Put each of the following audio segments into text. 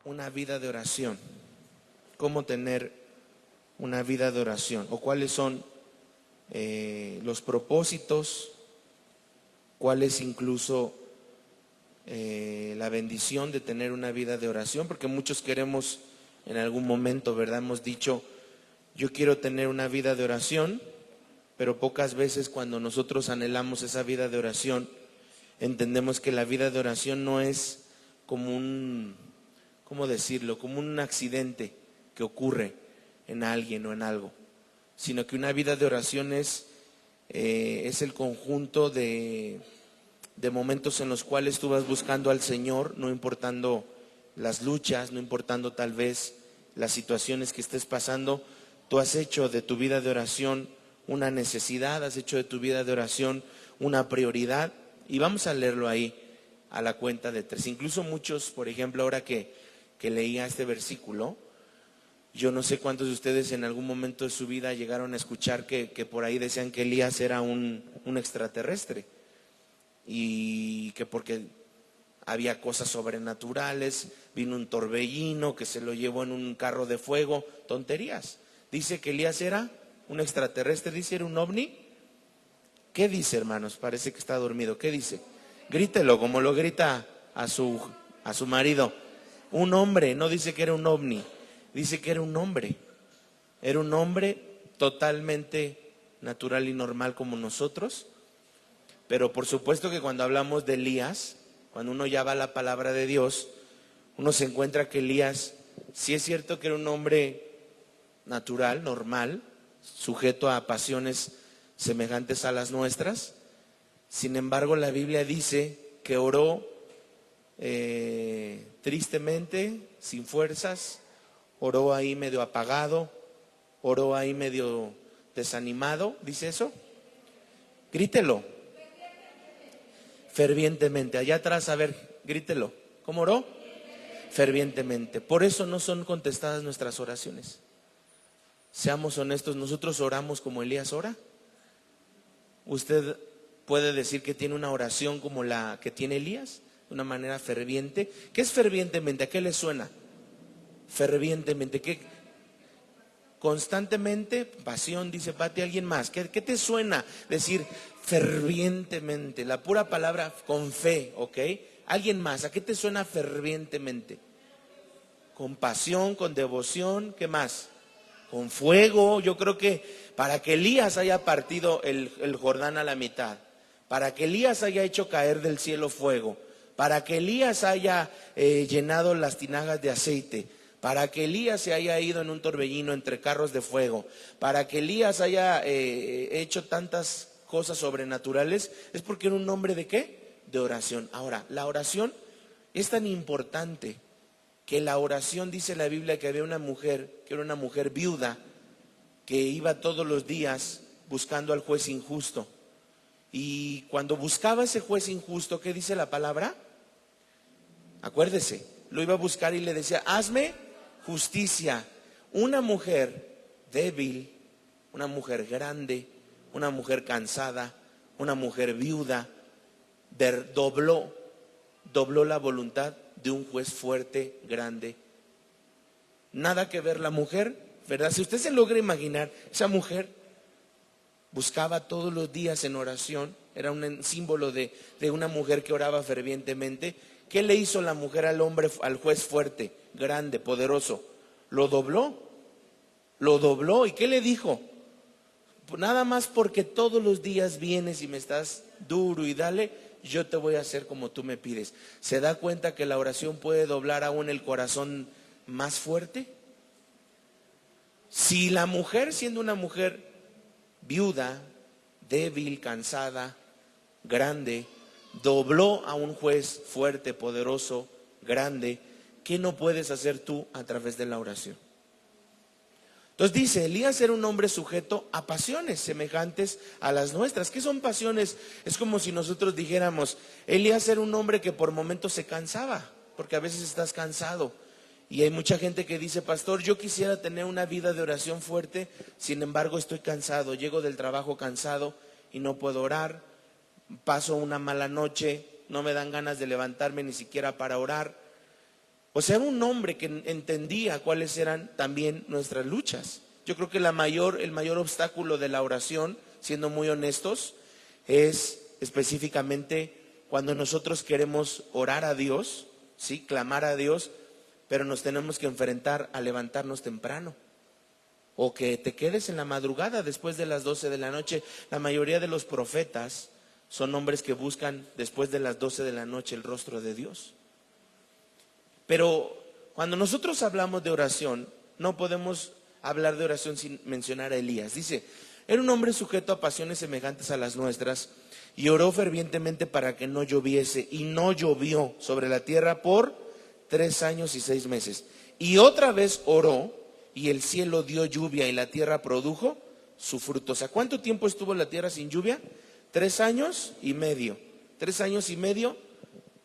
una vida de oración? ¿Cómo tener una vida de oración? ¿O cuáles son los propósitos? ¿Cuál es incluso la bendición de tener una vida de oración? Porque muchos queremos en algún momento, ¿verdad? Hemos dicho, yo quiero tener una vida de oración, pero pocas veces cuando nosotros anhelamos esa vida de oración, entendemos que la vida de oración no es como un, ¿cómo decirlo? Como un accidente que ocurre en alguien o en algo, sino que una vida de oración es el conjunto de momentos en los cuales tú vas buscando al Señor, no importando las luchas, no importando tal vez las situaciones que estés pasando. Tú has hecho de tu vida de oración una necesidad, has hecho de tu vida de oración una prioridad, y vamos a leerlo ahí a la cuenta de 3. Incluso muchos, por ejemplo, ahora que leía este versículo, yo no sé cuántos de ustedes en algún momento de su vida llegaron a escuchar que por ahí decían que Elías era un extraterrestre, y que porque había cosas sobrenaturales, vino un torbellino que se lo llevó en un carro de fuego, tonterías. Dice que Elías era un extraterrestre, dice era un ovni. ¿Qué dice, hermanos? Parece que está dormido. ¿Qué dice? Grítelo como lo grita a su marido. Un hombre, no dice que era un ovni, dice que era un hombre. Era un hombre totalmente natural y normal como nosotros. Pero por supuesto que cuando hablamos de Elías, cuando uno ya va a la palabra de Dios, uno se encuentra que Elías, sí es cierto que era un hombre natural, normal, sujeto a pasiones semejantes a las nuestras. Sin embargo, la Biblia dice que oró tristemente, sin fuerzas, oró ahí medio apagado, oró ahí medio desanimado, ¿dice eso? Grítelo. Fervientemente. Allá atrás, a ver, grítelo. ¿Cómo oró? Fervientemente. Por eso no son contestadas nuestras oraciones. Seamos honestos, nosotros oramos como Elías ora. ¿Usted puede decir que tiene una oración como la que tiene Elías? De una manera ferviente. ¿Qué es fervientemente? ¿A qué le suena? Fervientemente. ¿Qué? Constantemente, pasión, dice Pati. ¿Alguien más? ¿Qué te suena decir fervientemente? La pura palabra con fe, ¿ok? ¿Alguien más? ¿A qué te suena fervientemente? Con pasión, con devoción, ¿qué más? Con fuego. Yo creo que para que Elías haya partido el Jordán a la mitad, para que Elías haya hecho caer del cielo fuego, para que Elías haya llenado las tinajas de aceite, para que Elías se haya ido en un torbellino entre carros de fuego, para que Elías haya hecho tantas cosas sobrenaturales, es porque era un hombre ¿de qué? De oración. Ahora, la oración es tan importante que la oración, dice la Biblia, que había una mujer, que era una mujer viuda, que iba todos los días buscando al juez injusto. Y cuando buscaba ese juez injusto, ¿qué dice la palabra? Acuérdese, lo iba a buscar y le decía, hazme justicia. Una mujer débil, una mujer grande, una mujer cansada, una mujer viuda, dobló la voluntad de un juez fuerte, grande. Nada que ver la mujer, ¿verdad? Si usted se logra imaginar, esa mujer buscaba todos los días en oración, era un símbolo de una mujer que oraba fervientemente. ¿Qué le hizo la mujer al hombre, al juez fuerte, grande, poderoso? Lo dobló. ¿Y qué le dijo? Nada más porque todos los días vienes y me estás duro y dale, yo te voy a hacer como tú me pides. ¿Se da cuenta que la oración puede doblar aún el corazón más fuerte? Si la mujer, siendo una mujer viuda, débil, cansada, grande, dobló a un juez fuerte, poderoso, grande, ¿qué no puedes hacer tú a través de la oración? Entonces dice, Elías era un hombre sujeto a pasiones semejantes a las nuestras. ¿Qué son pasiones? Es como si nosotros dijéramos, Elías era un hombre que por momentos se cansaba, porque a veces estás cansado. Y hay mucha gente que dice, pastor, yo quisiera tener una vida de oración fuerte, sin embargo estoy cansado, llego del trabajo cansado y no puedo orar, paso una mala noche, no me dan ganas de levantarme ni siquiera para orar. O sea, era un hombre que entendía cuáles eran también nuestras luchas. Yo creo que el mayor obstáculo de la oración, siendo muy honestos, es específicamente cuando nosotros queremos orar a Dios, ¿sí? Clamar a Dios, pero nos tenemos que enfrentar a levantarnos temprano. O que te quedes en la madrugada después de las 12 de la noche. La mayoría de los profetas son hombres que buscan después de las 12 de la noche el rostro de Dios. Pero cuando nosotros hablamos de oración, no podemos hablar de oración sin mencionar a Elías. Dice, era un hombre sujeto a pasiones semejantes a las nuestras y oró fervientemente para que no lloviese, y no llovió sobre la tierra por 3 años y 6 meses. Y otra vez oró y el cielo dio lluvia y la tierra produjo su fruto. O sea, ¿cuánto tiempo estuvo la tierra sin lluvia? 3 años y medio. 3 años y medio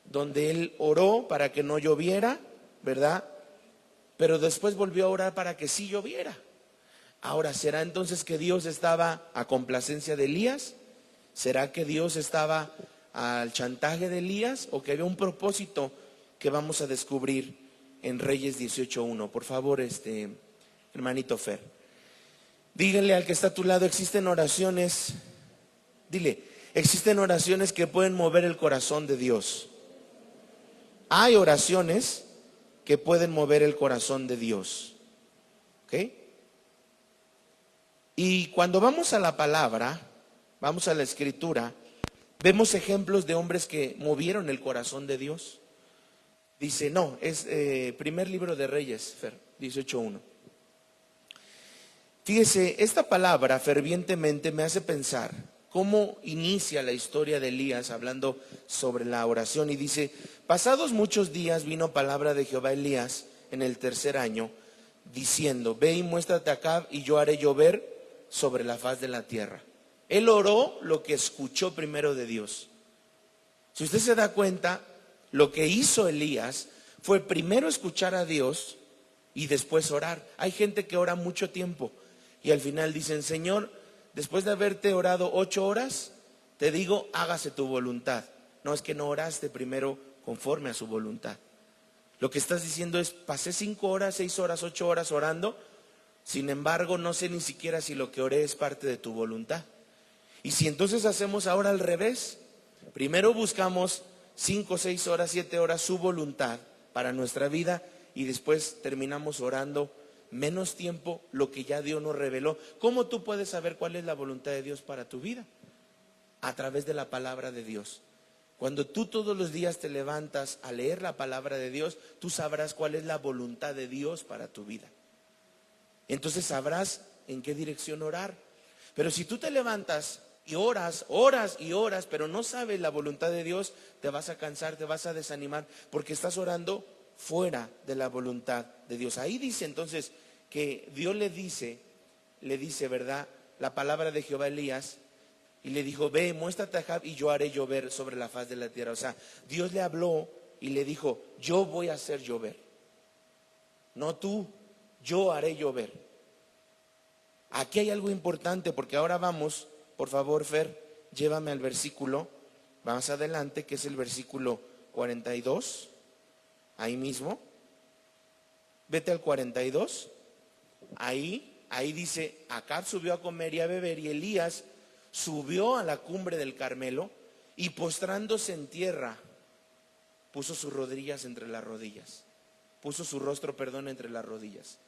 donde él oró para que no lloviera, ¿verdad? Pero después volvió a orar para que sí lloviera. Ahora, ¿será entonces que Dios estaba a complacencia de Elías? ¿Será que Dios estaba al chantaje de Elías? ¿O que había un propósito que vamos a descubrir en Reyes 18:1? Por favor, hermanito Fer. Dígale al que está a tu lado, existen oraciones, dile, existen oraciones que pueden mover el corazón de Dios. Hay oraciones que pueden mover el corazón de Dios. ¿Ok? Y cuando vamos a la palabra, vamos a la escritura, vemos ejemplos de hombres que movieron el corazón de Dios. Dice, no, es primer libro de Reyes, Fer, 18:1. Fíjese, esta palabra fervientemente me hace pensar cómo inicia la historia de Elías hablando sobre la oración. Y dice, pasados muchos días vino palabra de Jehová a Elías en el 3er año, diciendo, ve y muéstrate a Acab y yo haré llover sobre la faz de la tierra. Él oró lo que escuchó primero de Dios. Si usted se da cuenta, lo que hizo Elías fue primero escuchar a Dios y después orar. Hay gente que ora mucho tiempo y al final dicen, Señor, después de haberte orado 8 horas, te digo, hágase tu voluntad. No, es que no oraste primero conforme a su voluntad. Lo que estás diciendo es, pasé 5 horas, 6 horas, 8 horas orando, sin embargo, no sé ni siquiera si lo que oré es parte de tu voluntad. Y si entonces hacemos ahora al revés, primero buscamos 5, 6 horas, 7 horas su voluntad para nuestra vida y después terminamos orando menos tiempo lo que ya Dios nos reveló. ¿Cómo tú puedes saber cuál es la voluntad de Dios para tu vida? A través de la palabra de Dios. Cuando tú todos los días te levantas a leer la palabra de Dios, tú sabrás cuál es la voluntad de Dios para tu vida. Entonces sabrás en qué dirección orar. Pero si tú te levantas y oras, pero no sabes la voluntad de Dios, te vas a cansar, te vas a desanimar, porque estás orando fuera de la voluntad de Dios. Ahí dice entonces que Dios le dice, ¿verdad? La palabra de Jehová a Elías, y le dijo, ve, muéstrate a Acab y yo haré llover sobre la faz de la tierra. O sea, Dios le habló y le dijo, yo voy a hacer llover. No tú, yo haré llover. Aquí hay algo importante porque ahora vamos, por favor, Fer, llévame al versículo más adelante, que es el versículo 42, ahí mismo. Vete al 42, ahí dice, Acab subió a comer y a beber, y Elías subió a la cumbre del Carmelo y postrándose en tierra, puso sus rodillas entre las rodillas, puso su rostro, entre las rodillas.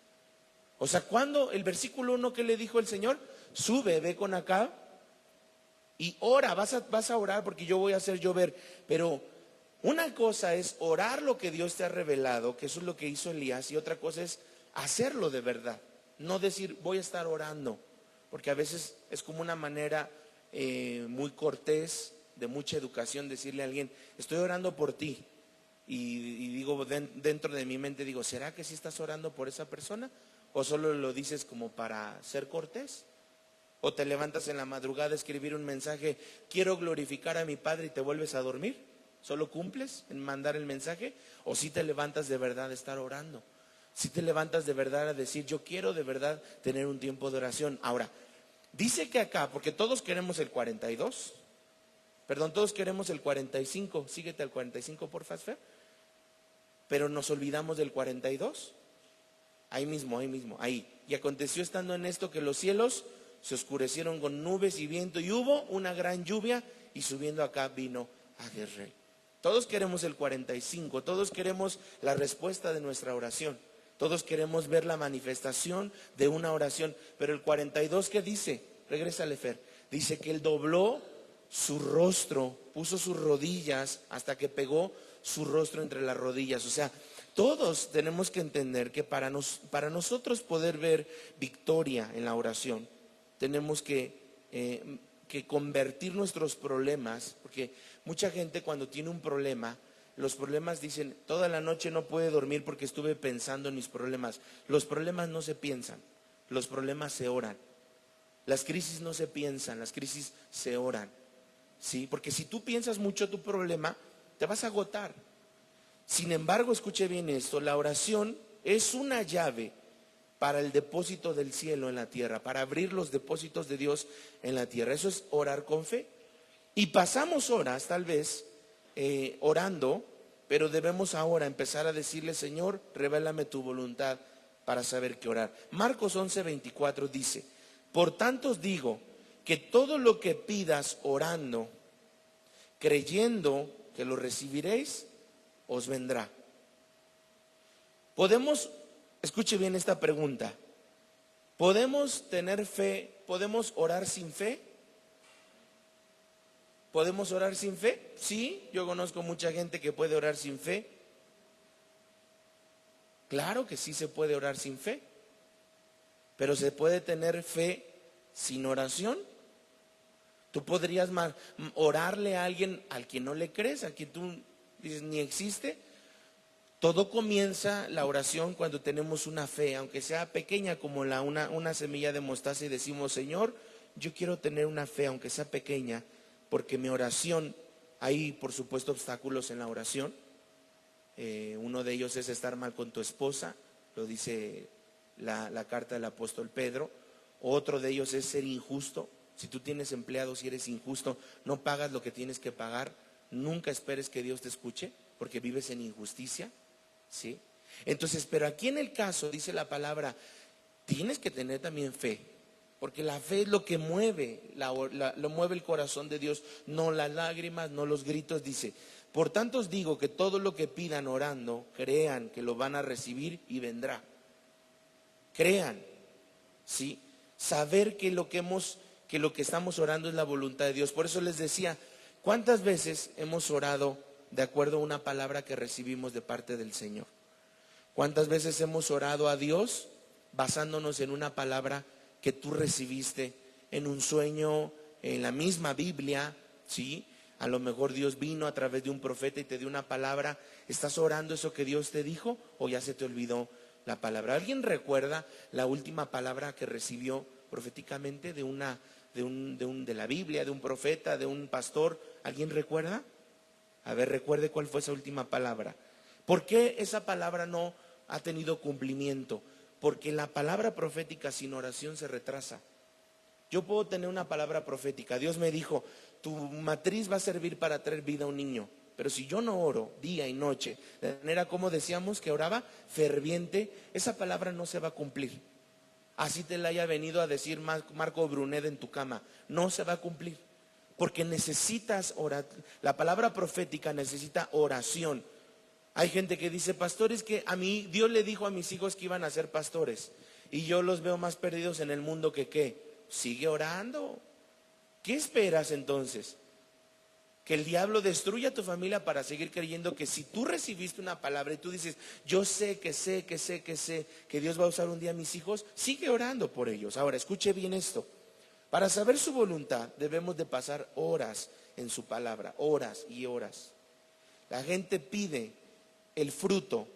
O sea, cuando el versículo 1 que le dijo el Señor, sube, ve con Acab y ora, vas a orar porque yo voy a hacer llover. Pero una cosa es orar lo que Dios te ha revelado, que eso es lo que hizo Elías, y otra cosa es hacerlo de verdad. No decir voy a estar orando, porque a veces es como una manera muy cortés, de mucha educación, decirle a alguien, estoy orando por ti. Y digo, dentro de mi mente digo, ¿será que sí estás orando por esa persona? ¿O solo lo dices como para ser cortés? ¿O te levantas en la madrugada a escribir un mensaje, quiero glorificar a mi Padre, y te vuelves a dormir? ¿Solo cumples en mandar el mensaje? ¿O si te levantas de verdad a estar orando? Si te levantas de verdad a decir, yo quiero de verdad tener un tiempo de oración. Ahora, dice que acá, porque todos queremos el 42, todos queremos el 45, síguete al 45 por favor. pero nos olvidamos del 42. Ahí mismo, ahí. Y aconteció estando en esto que los cielos se oscurecieron con nubes y viento, y hubo una gran lluvia, y subiendo acá vino a Jezreel. Todos queremos el 45, todos queremos la respuesta de nuestra oración, todos queremos ver la manifestación de una oración, pero el 42, ¿qué dice? Regrésale, Fer. Dice que él dobló su rostro, puso sus rodillas hasta que pegó su rostro entre las rodillas. O sea, todos tenemos que entender que para nosotros poder ver victoria en la oración, tenemos que convertir nuestros problemas, porque mucha gente cuando tiene un problema, los problemas dicen, toda la noche no pude dormir porque estuve pensando en mis problemas. Los problemas no se piensan, los problemas se oran. Las crisis no se piensan, las crisis se oran. ¿Sí? Porque si tú piensas mucho tu problema, te vas a agotar. Sin embargo, escuche bien esto, la oración es una llave para el depósito del cielo en la tierra, para abrir los depósitos de Dios en la tierra. Eso es orar con fe. Y pasamos horas tal vez orando, pero debemos ahora empezar a decirle, Señor, revélame tu voluntad para saber qué orar. Marcos 11:24 dice, por tanto os digo que todo lo que pidas orando, creyendo que lo recibiréis, os vendrá. Podemos, escuche bien esta pregunta, ¿podemos tener fe? ¿Podemos orar sin fe? ¿Podemos orar sin fe? Sí, yo conozco mucha gente que puede orar sin fe. Claro que sí se puede orar sin fe, pero ¿se puede tener fe sin oración? Tú podrías orarle a alguien al que no le crees, a quien tú dices ni existe. Todo comienza la oración cuando tenemos una fe, aunque sea pequeña como una semilla de mostaza, y decimos, Señor, yo quiero tener una fe, aunque sea pequeña, porque mi oración, hay por supuesto obstáculos en la oración. Uno de ellos es estar mal con tu esposa, lo dice la carta del apóstol Pedro. Otro de ellos es ser injusto. Si tú tienes empleados y eres injusto, no pagas lo que tienes que pagar, nunca esperes que Dios te escuche, porque vives en injusticia, ¿sí? Entonces, pero aquí en el caso, dice la palabra, tienes que tener también fe, porque la fe es lo que mueve, lo mueve el corazón de Dios, no las lágrimas, no los gritos. Dice, por tanto os digo que todo lo que pidan orando, crean que lo van a recibir y vendrá. Crean, ¿sí? Saber que lo que estamos orando es la voluntad de Dios. Por eso les decía, ¿cuántas veces hemos orado de acuerdo a una palabra que recibimos de parte del Señor? ¿Cuántas veces hemos orado a Dios basándonos en una palabra que tú recibiste en un sueño, en la misma Biblia, ¿sí? A lo mejor Dios vino a través de un profeta y te dio una palabra. ¿Estás orando eso que Dios te dijo o ya se te olvidó la palabra? ¿Alguien recuerda la última palabra que recibió proféticamente de la Biblia, de un profeta, de un pastor? ¿Alguien recuerda? A ver, recuerde cuál fue esa última palabra. ¿Por qué esa palabra no ha tenido cumplimiento? Porque la palabra profética sin oración se retrasa. Yo puedo tener una palabra profética. Dios me dijo, tu matriz va a servir para traer vida a un niño. Pero si yo no oro día y noche, de manera como decíamos que oraba ferviente, esa palabra no se va a cumplir. Así te la haya venido a decir Marco Brunet en tu cama, no se va a cumplir. Porque necesitas orar. La palabra profética necesita oración. Hay gente que dice, pastores, que a mí Dios le dijo a mis hijos que iban a ser pastores y yo los veo más perdidos en el mundo que qué. Sigue orando. ¿Qué esperas entonces? Que el diablo destruya tu familia para seguir creyendo que si tú recibiste una palabra y tú dices, yo sé que Dios va a usar un día a mis hijos, sigue orando por ellos. Ahora, escuche bien esto. Para saber su voluntad debemos de pasar horas en su palabra, horas y horas. La gente pide el fruto.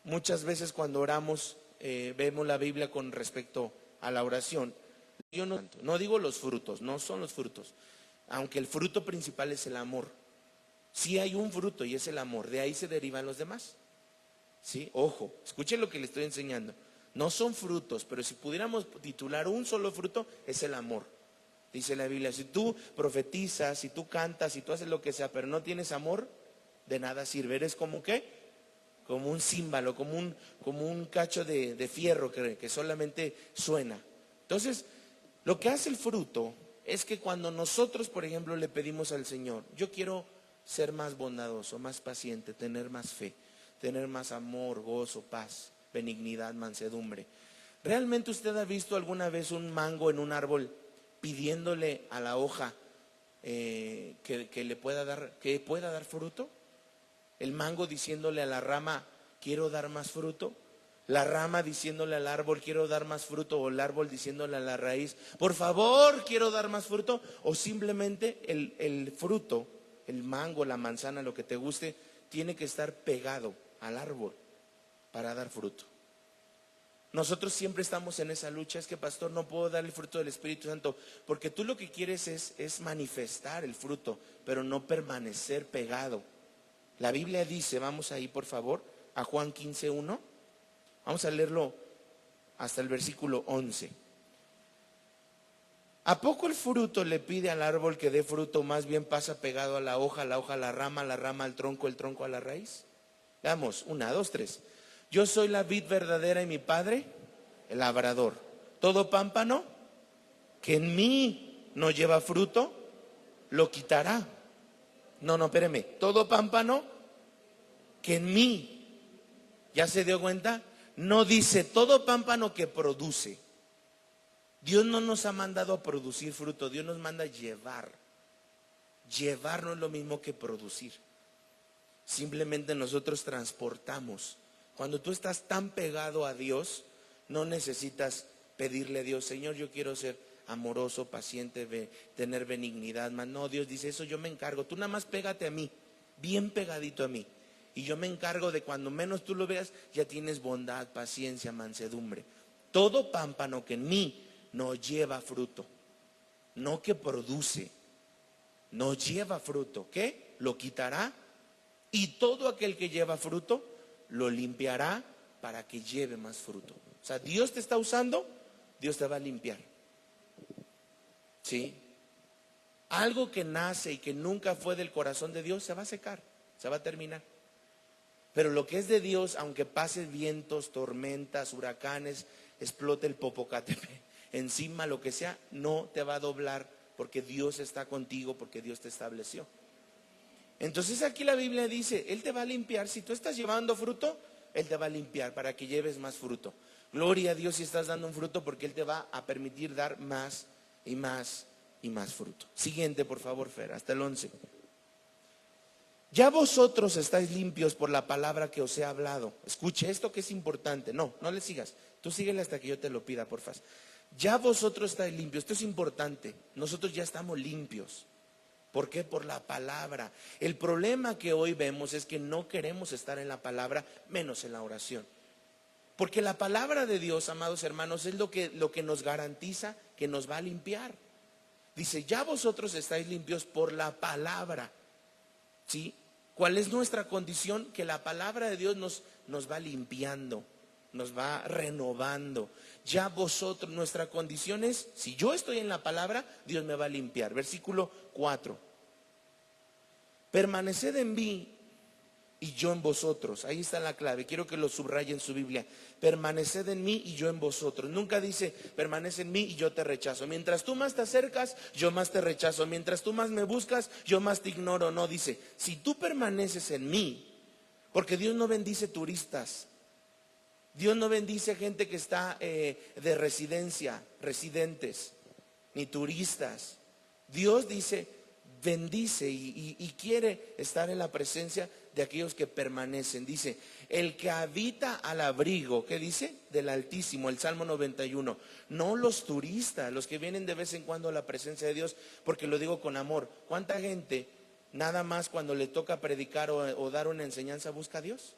Muchas veces cuando oramos vemos la Biblia con respecto a la oración. Yo no digo los frutos, no son los frutos, aunque el fruto principal es el amor. Sí hay un fruto y es el amor, de ahí se derivan los demás. ¿Sí? Ojo, escuchen lo que le estoy enseñando. No son frutos, pero si pudiéramos titular un solo fruto, es el amor. Dice la Biblia, si tú profetizas, si tú cantas, si tú haces lo que sea, pero no tienes amor, de nada sirve. ¿Eres como qué? como un címbalo, como un cacho de fierro que solamente suena. Entonces, lo que hace el fruto es que cuando nosotros, por ejemplo, le pedimos al Señor, yo quiero ser más bondadoso, más paciente, tener más fe, tener más amor, gozo, paz, benignidad, mansedumbre. ¿Realmente usted ha visto alguna vez un mango en un árbol pidiéndole a la hoja que le pueda dar fruto? El mango diciéndole a la rama, quiero dar más fruto. La rama diciéndole al árbol, quiero dar más fruto. O el árbol diciéndole a la raíz, por favor, quiero dar más fruto. O simplemente el fruto, el mango, la manzana, lo que te guste, tiene que estar pegado al árbol para dar fruto. Nosotros siempre estamos en esa lucha. Es que, pastor, no puedo dar el fruto del Espíritu Santo, porque tú lo que quieres es manifestar el fruto, pero no permanecer pegado. La Biblia dice, vamos ahí por favor, a Juan 15:1. Vamos a leerlo hasta el versículo 11. ¿A poco el fruto le pide al árbol que dé fruto? Más bien pasa pegado a la hoja a la rama al tronco, el tronco a la raíz. Veamos, 1, 2, 3. Yo soy la vid verdadera y mi padre, el labrador. Todo pámpano que en mí no lleva fruto, lo quitará. No, espéreme. Todo pámpano que en mí, ¿ya se dio cuenta? No dice todo pámpano que produce. Dios no nos ha mandado a producir fruto, Dios nos manda a llevar. Llevar no es lo mismo que producir. Simplemente nosotros transportamos. Cuando tú estás tan pegado a Dios, no necesitas pedirle a Dios, Señor, yo quiero ser amoroso, paciente, tener benignidad. No, Dios dice, eso yo me encargo. Tú nada más pégate a mí, bien pegadito a mí. Y yo me encargo de cuando menos tú lo veas, ya tienes bondad, paciencia, mansedumbre. Todo pámpano que en mí no lleva fruto, no que produce, no lleva fruto, ¿qué? Lo quitará. Y todo aquel que lleva fruto, lo limpiará para que lleve más fruto. O sea, Dios te está usando, Dios te va a limpiar. ¿Sí? Algo que nace y que nunca fue del corazón de Dios se va a secar, se va a terminar. Pero lo que es de Dios, aunque pase vientos, tormentas, huracanes, explote el Popocatépetl, encima lo que sea, no te va a doblar, porque Dios está contigo, porque Dios te estableció. Entonces aquí la Biblia dice, Él te va a limpiar. Si tú estás llevando fruto, Él te va a limpiar para que lleves más fruto. Gloria a Dios si estás dando un fruto, porque Él te va a permitir dar más y más y más fruto. Siguiente, por favor, Fer, hasta el 11. Ya vosotros estáis limpios por la palabra que os he hablado. Escuche esto que es importante. No le sigas. Tú síguele hasta que yo te lo pida, porfa. Ya vosotros estáis limpios. Esto es importante. Nosotros ya estamos limpios. ¿Por qué? Por la palabra. El problema que hoy vemos es que no queremos estar en la palabra, menos en la oración. Porque la palabra de Dios, amados hermanos, es lo que nos garantiza que nos va a limpiar. Dice, ya vosotros estáis limpios por la palabra. ¿Sí? ¿Cuál es nuestra condición? Que la palabra de Dios nos va limpiando, nos va renovando. Ya vosotros, nuestra condición es, si yo estoy en la palabra, Dios me va a limpiar. Versículo 4. Permaneced en mí y yo en vosotros. Ahí está la clave, quiero que lo subraye en su Biblia. Permaneced en mí y yo en vosotros. Nunca dice, permanece en mí y yo te rechazo. Mientras tú más te acercas, yo más te rechazo. Mientras tú más me buscas, yo más te ignoro. No, dice, si tú permaneces en mí, porque Dios no bendice turistas. Dios no bendice gente que está de residencia, residentes, ni turistas. Dios dice, bendice y quiere estar en la presencia de aquellos que permanecen. Dice, el que habita al abrigo, ¿qué dice? Del Altísimo, el Salmo 91. No los turistas, los que vienen de vez en cuando a la presencia de Dios, porque lo digo con amor. ¿Cuánta gente nada más cuando le toca predicar o dar una enseñanza busca a Dios?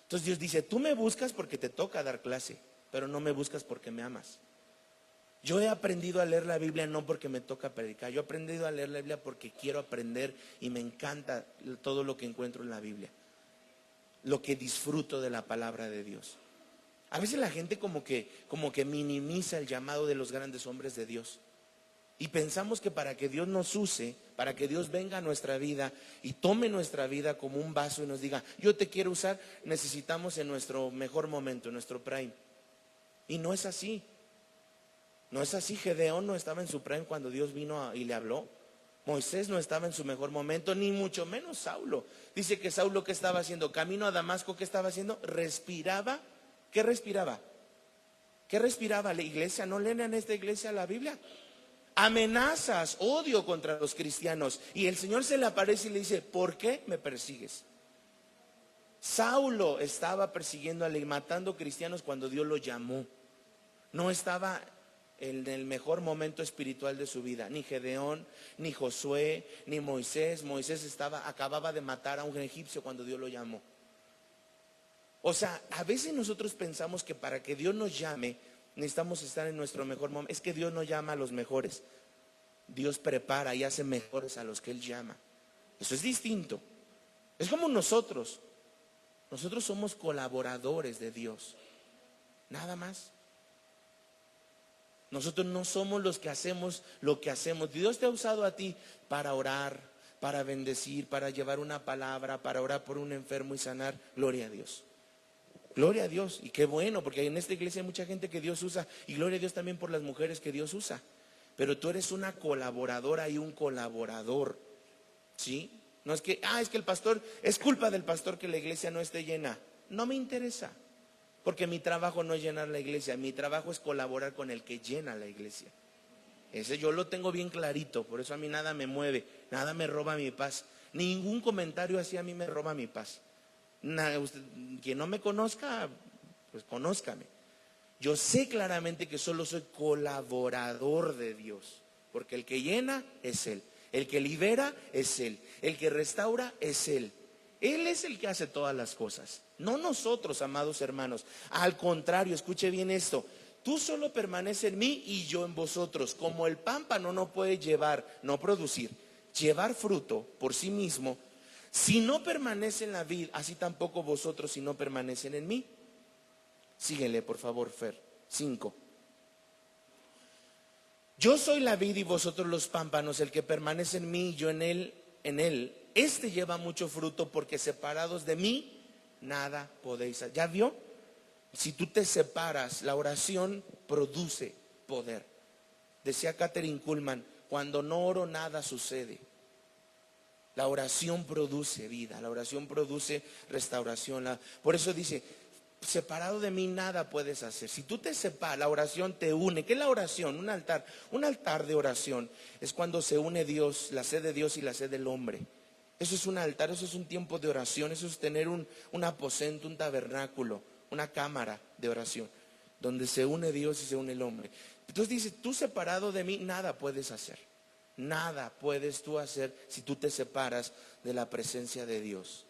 Entonces Dios dice, tú me buscas porque te toca dar clase, pero no me buscas porque me amas. Yo he aprendido a leer la Biblia no porque me toca predicar, yo he aprendido a leer la Biblia porque quiero aprender y me encanta todo lo que encuentro en la Biblia, lo que disfruto de la palabra de Dios. A veces la gente como que minimiza el llamado de los grandes hombres de Dios Y pensamos que para que Dios nos use, para que Dios venga a nuestra vida y tome nuestra vida como un vaso y nos diga, yo te quiero usar, necesitamos en nuestro mejor momento, en nuestro prime. Y no es así. No es así. Gedeón no estaba en su prime cuando Dios vino y le habló. Moisés no estaba en su mejor momento, ni mucho menos Saulo. Dice que Saulo, ¿qué estaba haciendo? Camino a Damasco, ¿qué estaba haciendo? Respiraba. ¿Qué respiraba? ¿Qué respiraba la iglesia? ¿No leen en esta iglesia la Biblia? Amenazas, odio contra los cristianos. Y el Señor se le aparece y le dice, ¿por qué me persigues? Saulo estaba persiguiendo y matando cristianos cuando Dios lo llamó. No estaba en el mejor momento espiritual de su vida. Ni Gedeón, ni Josué, ni Moisés. Moisés acababa de matar a un egipcio cuando Dios lo llamó. O sea, a veces nosotros pensamos que para que Dios nos llame necesitamos estar en nuestro mejor momento. Es que Dios no llama a los mejores. Dios prepara y hace mejores a los que Él llama. Eso es distinto. Es como nosotros. Nosotros somos colaboradores de Dios. Nada más. Nosotros no somos los que hacemos lo que hacemos. Dios te ha usado a ti para orar, para bendecir, para llevar una palabra, para orar por un enfermo y sanar. Gloria a Dios. Gloria a Dios. Y qué bueno, porque en esta iglesia hay mucha gente que Dios usa. Y gloria a Dios también por las mujeres que Dios usa. Pero tú eres una colaboradora y un colaborador. ¿Sí? No es que, es que el pastor, es culpa del pastor que la iglesia no esté llena. No me interesa. Porque mi trabajo no es llenar la iglesia. Mi trabajo es colaborar con el que llena la iglesia. Ese yo lo tengo bien clarito. Por eso a mí nada me mueve. Nada me roba mi paz. Ningún comentario así a mí me roba mi paz. Quien no me conozca, pues conózcame. Yo sé claramente que solo soy colaborador de Dios, porque el que llena es Él, el que libera es Él, el que restaura es Él. Él es el que hace todas las cosas, no nosotros, amados hermanos. Al contrario, escuche bien esto: tú solo permaneces en mí y yo en vosotros. Como el pámpano no puede llevar fruto por sí mismo, si no permanece en la vid, así tampoco vosotros si no permanecen en mí. Síguele, por favor, Fer. 5. Yo soy la vid y vosotros los pámpanos. El que permanece en mí y yo en él, este lleva mucho fruto, porque separados de mí, nada podéis hacer. ¿Ya vio? Si tú te separas, la oración produce poder. Decía Catherine Kuhlman, cuando no oro nada sucede. La oración produce vida, la oración produce restauración. Por eso dice, separado de mí nada puedes hacer. Si tú te separas, la oración te une. ¿Qué es la oración? Un altar de oración es cuando se une Dios, la sed de Dios y la sed del hombre. Eso es un altar, eso es un tiempo de oración, eso es tener un aposento, un tabernáculo, una cámara de oración, donde se une Dios y se une el hombre. Entonces dice, tú separado de mí nada puedes hacer. Nada puedes tú hacer si tú te separas de la presencia de Dios.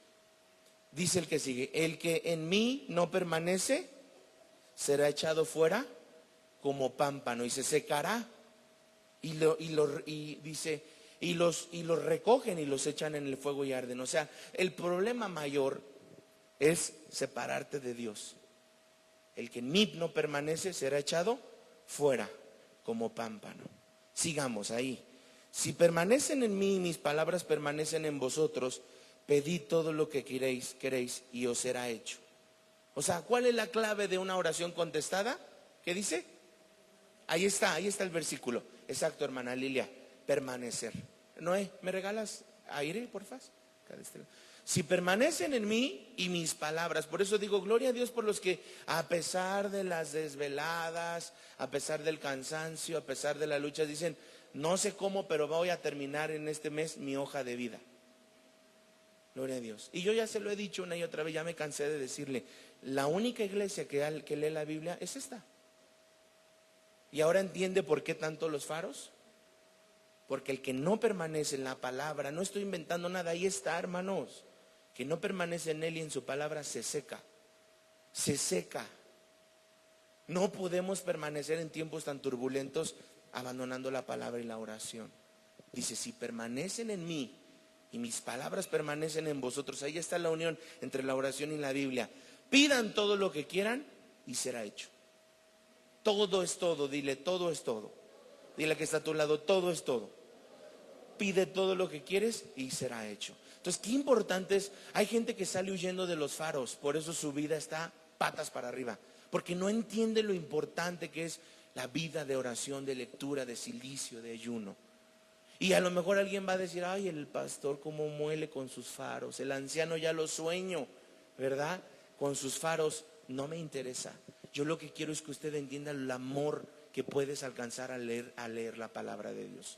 Dice el que sigue, el que en mí no permanece será echado fuera como pámpano y se secará. Y dice, y los recogen y los echan en el fuego y arden. O sea, el problema mayor es separarte de Dios. El que en mí no permanece será echado fuera como pámpano. Sigamos ahí. Si permanecen en mí y mis palabras permanecen en vosotros, pedid todo lo que queréis y os será hecho. O sea, ¿cuál es la clave de una oración contestada? ¿Qué dice? Ahí está el versículo. Exacto, hermana Lilia. Permanecer. Noé, ¿me regalas aire, por favor? Si permanecen en mí y mis palabras. Por eso digo, gloria a Dios por los que, a pesar de las desveladas, a pesar del cansancio, a pesar de la lucha, dicen, no sé cómo, pero voy a terminar en este mes mi hoja de vida. Gloria a Dios. Y yo ya se lo he dicho una y otra vez, ya me cansé de decirle, la única iglesia que lee la Biblia es esta. Y ahora entiende por qué tanto los faros. Porque el que no permanece en la palabra, no estoy inventando nada, ahí está, hermanos. Que no permanece en él y en su palabra se seca. Se seca. No podemos permanecer en tiempos tan turbulentos abandonando la palabra y la oración. Dice, si permanecen en mí y mis palabras permanecen en vosotros, ahí está la unión entre la oración y la Biblia. Pidan todo lo que quieran y será hecho. Todo es todo, dile, todo es todo. Dile que está a tu lado, todo es todo. Pide todo lo que quieres y será hecho. Entonces, qué importante es, hay gente que sale huyendo de los faros, por eso su vida está patas para arriba, porque no entiende lo importante que es la vida de oración, de lectura, de silicio, de ayuno. Y a lo mejor alguien va a decir, ay, el pastor cómo muele con sus faros, el anciano ya lo sueño, ¿verdad? Con sus faros, no me interesa. Yo lo que quiero es que usted entienda el amor que puedes alcanzar al leer la palabra de Dios.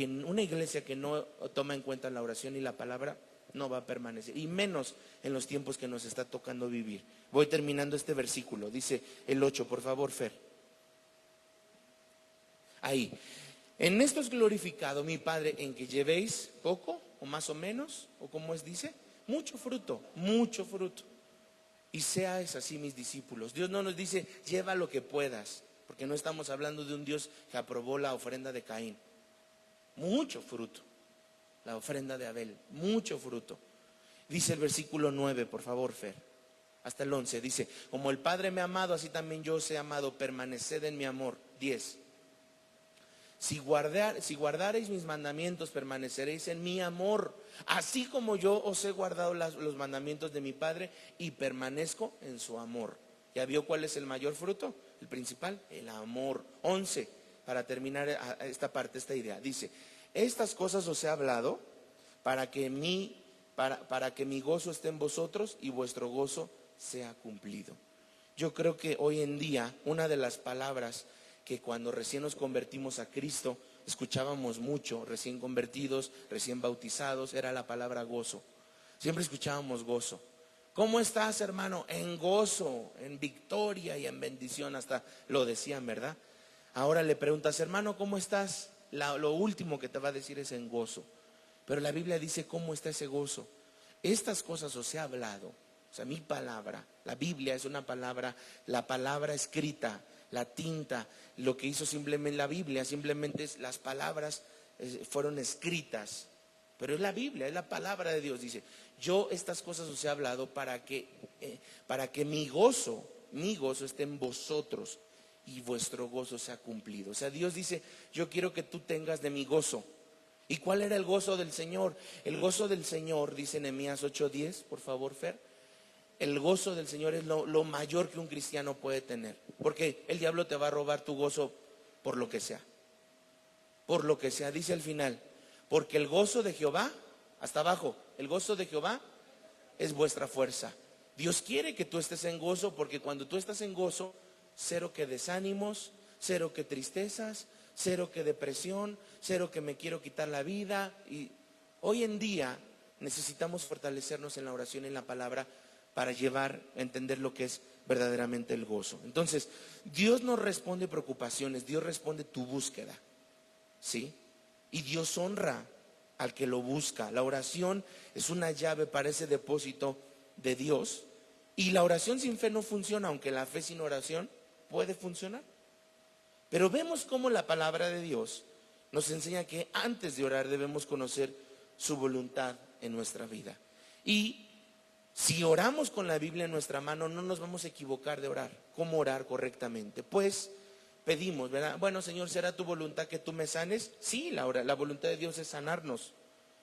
Una iglesia que no toma en cuenta la oración y la palabra no va a permanecer, y menos en los tiempos que nos está tocando vivir. Voy terminando este versículo, dice el 8, por favor, Fer. Ahí, en esto es glorificado mi Padre, en que llevéis poco o más o menos, o como dice, mucho fruto, y seáis así mis discípulos. Dios no nos dice lleva lo que puedas, porque no estamos hablando de un Dios que aprobó la ofrenda de Caín. Mucho fruto, la ofrenda de Abel, mucho fruto. Dice el versículo 9, por favor, Fer, hasta el 11, dice, como el Padre me ha amado, así también yo os he amado, permaneced en mi amor. 10, si guardareis mis mandamientos, permaneceréis en mi amor, así como yo os he guardado los mandamientos de mi Padre y permanezco en su amor. ¿Ya vio cuál es el mayor fruto? El principal, el amor. 11, para terminar esta parte, esta idea, dice, estas cosas os he hablado para que mi gozo esté en vosotros y vuestro gozo sea cumplido. Yo creo que hoy en día una de las palabras que cuando recién nos convertimos a Cristo escuchábamos mucho, recién convertidos, recién bautizados, era la palabra gozo. Siempre escuchábamos gozo. ¿Cómo estás, hermano? En gozo, en victoria y en bendición, hasta lo decían, ¿verdad? Ahora le preguntas, hermano, ¿cómo estás? Lo último que te va a decir es en gozo. Pero la Biblia dice, ¿cómo está ese gozo? Estas cosas os he hablado, o sea, mi palabra, la Biblia es una palabra, la palabra escrita, la tinta, lo que hizo simplemente la Biblia, simplemente las palabras fueron escritas, pero es la Biblia, es la palabra de Dios. Dice, yo estas cosas os he hablado para que mi gozo esté en vosotros y vuestro gozo sea cumplido. O sea, Dios dice, yo quiero que tú tengas de mi gozo. ¿Y cuál era el gozo del Señor? El gozo del Señor, dice Nehemías 8:10, por favor, Fer. El gozo del Señor es lo mayor que un cristiano puede tener, porque el diablo te va a robar tu gozo por lo que sea. Por lo que sea, dice al final, porque el gozo de Jehová, hasta abajo, el gozo de Jehová es vuestra fuerza. Dios quiere que tú estés en gozo, porque cuando tú estás en gozo, cero que desánimos, cero que tristezas, cero que depresión, cero que me quiero quitar la vida. Y hoy en día necesitamos fortalecernos en la oración y en la palabra para entender lo que es verdaderamente el gozo. Entonces, Dios no responde preocupaciones, Dios responde tu búsqueda, ¿sí? Y Dios honra al que lo busca. La oración es una llave para ese depósito de Dios. Y la oración sin fe no funciona, aunque la fe sin oración puede funcionar. Pero vemos cómo la palabra de Dios nos enseña que antes de orar debemos conocer su voluntad en nuestra vida. Y si oramos con la Biblia en nuestra mano, no nos vamos a equivocar de orar. ¿Cómo orar correctamente? Pues pedimos, ¿verdad? Bueno, Señor, ¿será tu voluntad que tú me sanes? Sí, la voluntad de Dios es sanarnos.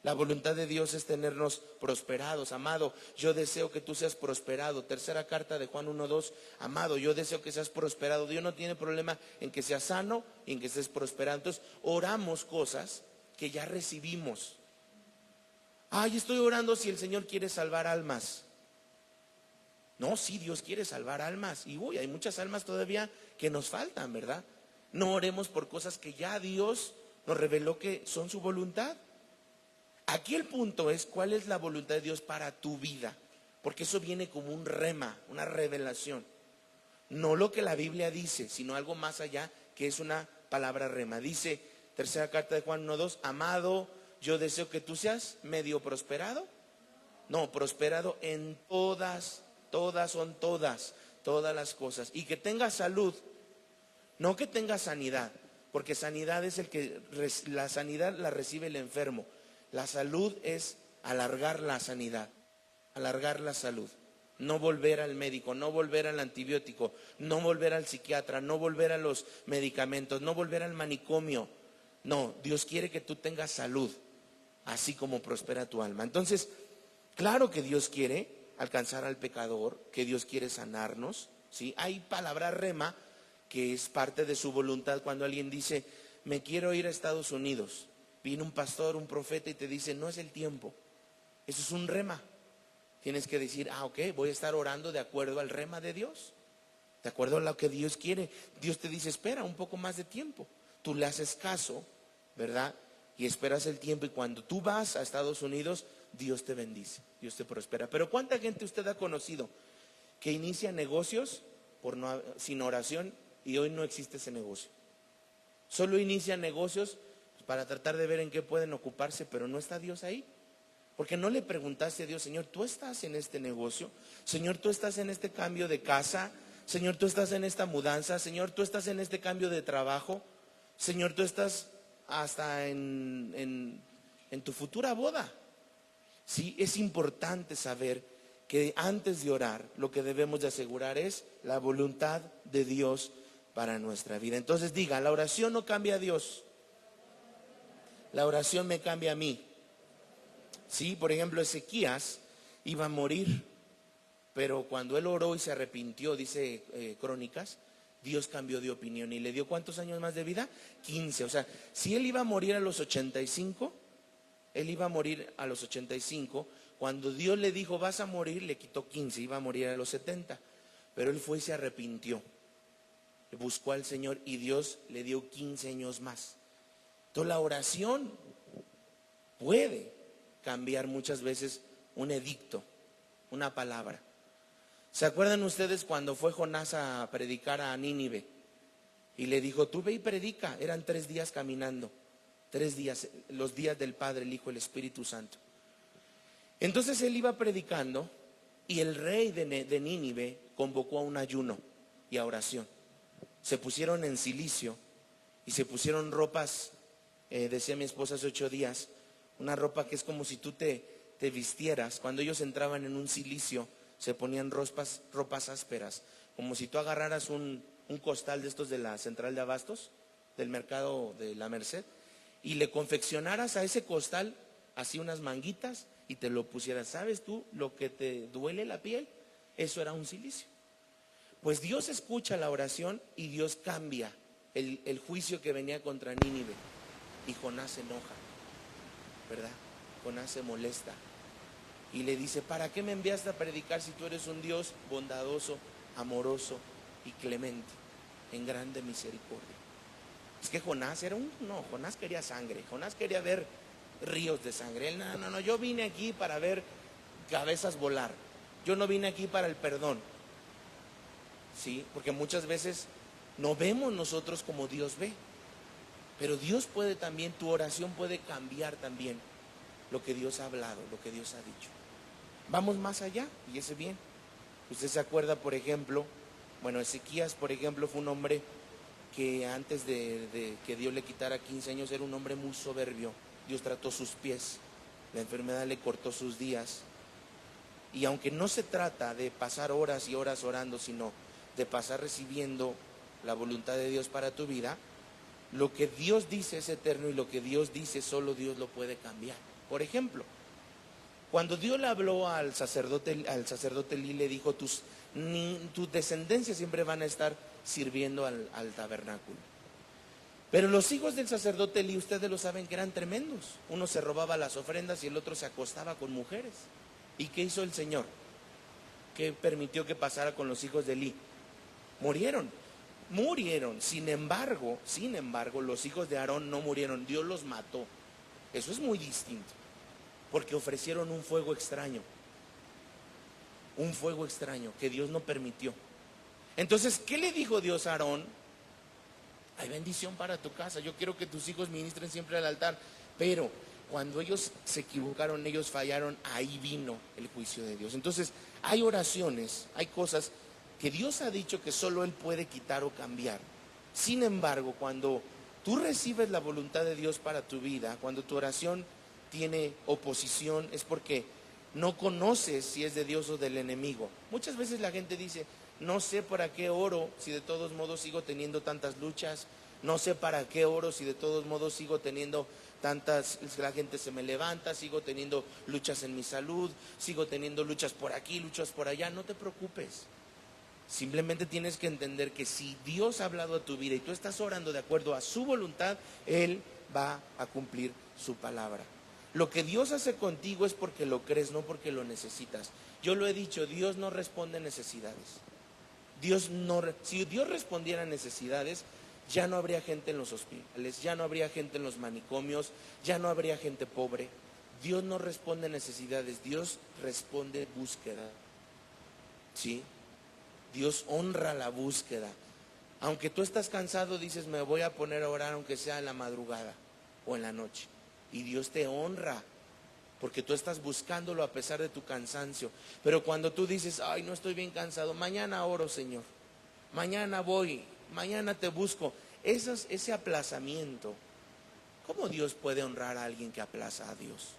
La voluntad de Dios es tenernos prosperados. Amado, yo deseo que tú seas prosperado. Tercera carta de Juan 1:2. Amado, yo deseo que seas prosperado. Dios no tiene problema en que seas sano y en que estés prosperado. Entonces, oramos cosas que ya recibimos. Ay, estoy orando si el Señor quiere salvar almas. No, sí, Dios quiere salvar almas. Y hay muchas almas todavía que nos faltan, ¿verdad? No oremos por cosas que ya Dios nos reveló que son su voluntad. Aquí el punto es cuál es la voluntad de Dios para tu vida, porque eso viene como un rema, una revelación. No lo que la Biblia dice, sino algo más allá, que es una palabra rema. Dice, tercera carta de Juan 1:2, amado, yo deseo que tú seas medio prosperado. No, prosperado en todas las cosas. Y que tengas salud, no que tengas sanidad, porque sanidad es la sanidad la recibe el enfermo. La salud es alargar la sanidad, alargar la salud. No volver al médico, no volver al antibiótico, no volver al psiquiatra, no volver a los medicamentos, no volver al manicomio. No, Dios quiere que tú tengas salud, así como prospera tu alma. Entonces, claro que Dios quiere alcanzar al pecador, que Dios quiere sanarnos, ¿sí? Hay palabra rema que es parte de su voluntad. Cuando alguien dice, me quiero ir a Estados Unidos, viene un pastor, un profeta y te dice, no es el tiempo. Eso es un rema. Tienes que decir, ok, voy a estar orando de acuerdo al rema de Dios, de acuerdo a lo que Dios quiere. Dios te dice, espera un poco más de tiempo. Tú le haces caso, ¿verdad? Y esperas el tiempo, y cuando tú vas a Estados Unidos, Dios te bendice, Dios te prospera. Pero ¿cuánta gente usted ha conocido que inicia negocios sin oración y hoy no existe ese negocio? Solo inicia negocios para tratar de ver en qué pueden ocuparse, pero no está Dios ahí. Porque no le preguntaste a Dios, Señor, ¿tú estás en este negocio? Señor, ¿tú estás en este cambio de casa? Señor, ¿tú estás en esta mudanza? Señor, ¿tú estás en este cambio de trabajo? Señor, ¿tú estás hasta en tu futura boda? Sí, es importante saber que antes de orar, lo que debemos de asegurar es la voluntad de Dios para nuestra vida. Entonces diga, la oración no cambia a Dios, la oración me cambia a mí. Sí, por ejemplo, Ezequías iba a morir, pero cuando él oró y se arrepintió, dice Crónicas, Dios cambió de opinión y le dio ¿cuántos años más de vida? 15. O sea, si él iba a morir a los 85, él iba a morir a los 85. Cuando Dios le dijo vas a morir, le quitó 15, iba a morir a los 70. Pero él fue y se arrepintió, buscó al Señor y Dios le dio 15 años más. Entonces la oración puede cambiar muchas veces un edicto, una palabra. ¿Se acuerdan ustedes cuando fue Jonás a predicar a Nínive? Y le dijo, tú ve y predica. Eran 3 días caminando, 3 días, los días del Padre, el Hijo, el Espíritu Santo. Entonces él iba predicando y el rey de Nínive convocó a un ayuno y a oración. Se pusieron en cilicio y se pusieron ropas, decía mi esposa hace 8 días, una ropa que es como si tú te vistieras. Cuando ellos entraban en un cilicio, se ponían ropas ásperas, como si tú agarraras un costal de estos de la central de abastos, del mercado de la Merced, y le confeccionaras a ese costal así unas manguitas y te lo pusieras. ¿Sabes tú lo que te duele la piel? Eso era un cilicio. Pues Dios escucha la oración y Dios cambia el juicio que venía contra Nínive, y Jonás se enoja, ¿verdad? Jonás se molesta y le dice, ¿para qué me enviaste a predicar si tú eres un Dios bondadoso, amoroso y clemente, en grande misericordia? Es que Jonás Jonás quería sangre, Jonás quería ver ríos de sangre. Él, no, yo vine aquí para ver cabezas volar, yo no vine aquí para el perdón. Sí, porque muchas veces no vemos nosotros como Dios ve. Pero Dios puede también, tu oración puede cambiar también lo que Dios ha hablado, lo que Dios ha dicho. Vamos más allá, fíjese bien. Usted se acuerda, por ejemplo, Ezequías, por ejemplo, fue un hombre que antes de que Dios le quitara 15 años era un hombre muy soberbio. Dios trató sus pies, la enfermedad le cortó sus días. Y aunque no se trata de pasar horas y horas orando, sino de pasar recibiendo la voluntad de Dios para tu vida, lo que Dios dice es eterno y lo que Dios dice solo Dios lo puede cambiar. Por ejemplo, cuando Dios le habló al sacerdote Elí, le dijo, tus descendencia siempre van a estar sirviendo al tabernáculo. Pero los hijos del sacerdote Elí, ustedes lo saben que eran tremendos. Uno se robaba las ofrendas y el otro se acostaba con mujeres. ¿Y qué hizo el Señor? ¿Qué permitió que pasara con los hijos de Elí? Murieron. Sin embargo, los hijos de Aarón no murieron, Dios los mató. Eso es muy distinto, porque ofrecieron un fuego extraño que Dios no permitió. Entonces, ¿qué le dijo Dios a Aarón? Hay bendición para tu casa, yo quiero que tus hijos ministren siempre al altar, pero cuando ellos se equivocaron, ellos fallaron, ahí vino el juicio de Dios. Entonces, hay oraciones, hay cosas que Dios ha dicho que solo Él puede quitar o cambiar. Sin embargo, cuando tú recibes la voluntad de Dios para tu vida, cuando tu oración tiene oposición, es porque no conoces si es de Dios o del enemigo. Muchas veces la gente dice, no sé para qué oro si de todos modos sigo teniendo tantas luchas, no sé para qué oro si de todos modos sigo teniendo tantas, la gente se me levanta, sigo teniendo luchas en mi salud, sigo teniendo luchas por aquí, luchas por allá. No te preocupes. Simplemente tienes que entender que si Dios ha hablado a tu vida y tú estás orando de acuerdo a su voluntad, Él va a cumplir su palabra. Lo que Dios hace contigo es porque lo crees, no porque lo necesitas. Yo lo he dicho, Dios no responde a necesidades. Si Dios respondiera a necesidades, ya no habría gente en los hospitales, ya no habría gente en los manicomios, ya no habría gente pobre. Dios no responde a necesidades, Dios responde búsqueda. ¿Sí? Dios honra la búsqueda. Aunque tú estás cansado, dices, me voy a poner a orar aunque sea en la madrugada o en la noche. Y Dios te honra, porque tú estás buscándolo a pesar de tu cansancio. Pero cuando tú dices, ay, no estoy bien cansado, mañana oro, Señor, mañana voy, mañana te busco. Ese aplazamiento, ¿cómo Dios puede honrar a alguien que aplaza a Dios?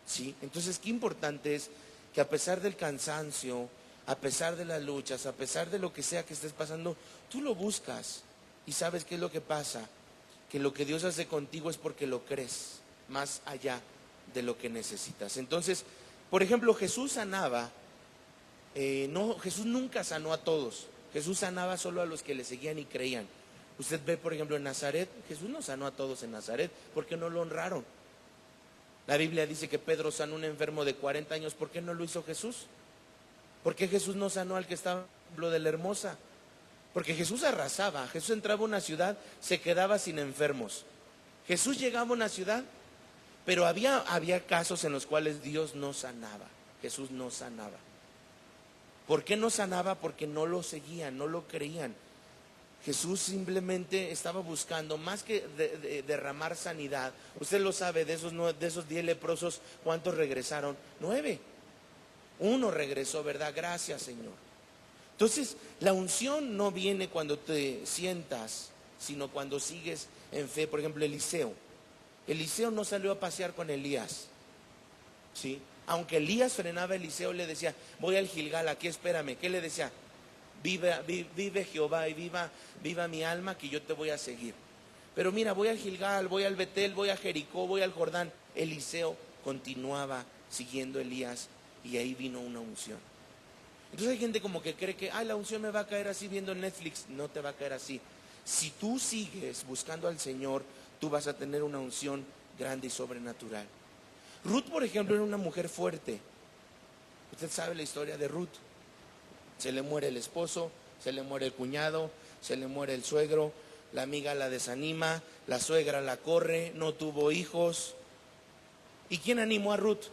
¿Sí? Entonces, qué importante es que a pesar del cansancio, a pesar de las luchas, a pesar de lo que sea que estés pasando, tú lo buscas. Y sabes qué es lo que pasa, que lo que Dios hace contigo es porque lo crees, más allá de lo que necesitas. Entonces, por ejemplo, Jesús sanaba, Jesús nunca sanó a todos, Jesús sanaba solo a los que le seguían y creían. Usted ve, por ejemplo, en Nazaret, Jesús no sanó a todos en Nazaret porque no lo honraron. La Biblia dice que Pedro sanó a un enfermo de 40 años, ¿por qué no lo hizo Jesús? ¿Por qué Jesús no sanó al que estaba en el templo de la Hermosa? Porque Jesús arrasaba. Jesús entraba a una ciudad, se quedaba sin enfermos. Jesús llegaba a una ciudad, pero había casos en los cuales Dios no sanaba. Jesús no sanaba. ¿Por qué no sanaba? Porque no lo seguían, no lo creían. Jesús simplemente estaba buscando, más que derramar sanidad. Usted lo sabe, de esos 10 leprosos, ¿cuántos regresaron? 9. Uno regresó, ¿verdad? Gracias, Señor. Entonces, la unción no viene cuando te sientas, sino cuando sigues en fe. Por ejemplo, Eliseo no salió a pasear con Elías, ¿sí? Aunque Elías frenaba, Eliseo le decía, voy al Gilgal, aquí espérame. ¿Qué le decía? Vive Jehová y viva mi alma, que yo te voy a seguir. Pero mira, voy al Gilgal, voy al Betel, voy a Jericó, voy al Jordán. Eliseo continuaba siguiendo a Elías y ahí vino una unción. Entonces hay gente como que cree que la unción me va a caer así viendo Netflix. No te va a caer así. Si tú sigues buscando al Señor, tú vas a tener una unción grande y sobrenatural. Ruth, por ejemplo, era una mujer fuerte. Usted sabe la historia de Ruth. Se le muere el esposo, se le muere el cuñado, se le muere el suegro, la amiga la desanima, la suegra la corre, no tuvo hijos. ¿Y quién animó a Ruth?